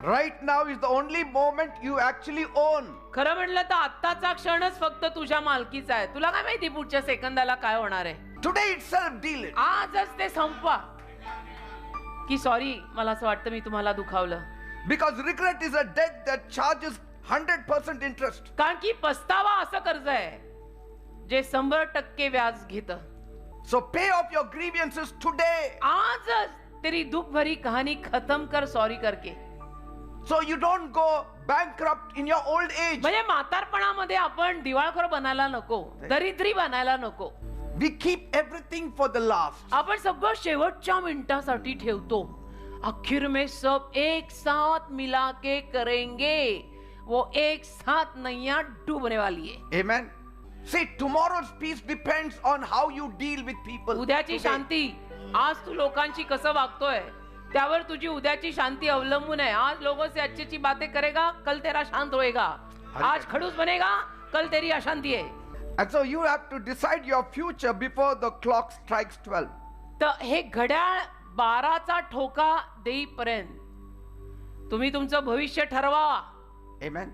Right now is the only moment you actually own. खरं म्हणलं तर आत्ताचा क्षणच फक्त तुझ्या मालकीचा आहे. तुला काय माहिती पुढच्या सेकंदाला काय होणार आहे. Today itself deal it. आजच ते संपवा. की सॉरी, मला असं वाटतं मी तुम्हाला दुखावलं. Because regret is a debt that charges 100% interest. कारण की पस्तावा असं कर्ज आहे जे 100% व्याज घेतं. So pay off your grievances today. आजच तेरी दुख भरी कहानी खत्म कर सॉरी करके. So you don't go bankrupt in your old age. म्हणजे म्हातारपणामध्ये आपण दिवाळखोर बनायला नको, दरिद्री बनायला नको. We keep everything for the last. आपण सगळं शेवटच्या मिनिटासाठी ठेवतो. आखिर में सब एक साथ मिला के करेंगे, वो एक साथ नैया डूबने वाली है. Amen. See, tomorrow's peace depends on how you deal with people. उद्याची today. शांती, आज तू लोकांशी कसं वागतोय त्यावर तुझी उद्याची शांती अवलंबून है. आज लोगों से अच्छी अच्छी बातें करेगा, कल तेरा शांत होएगा. आज खड़ूस बनेगा, कल तेरी अशांती है. And so you have to decide your future before the clock strikes 12. तर हे घड्याळ 12चा ठोका देईपर्यंत तुम्ही तुमचं भविष्य ठरवा. Amen.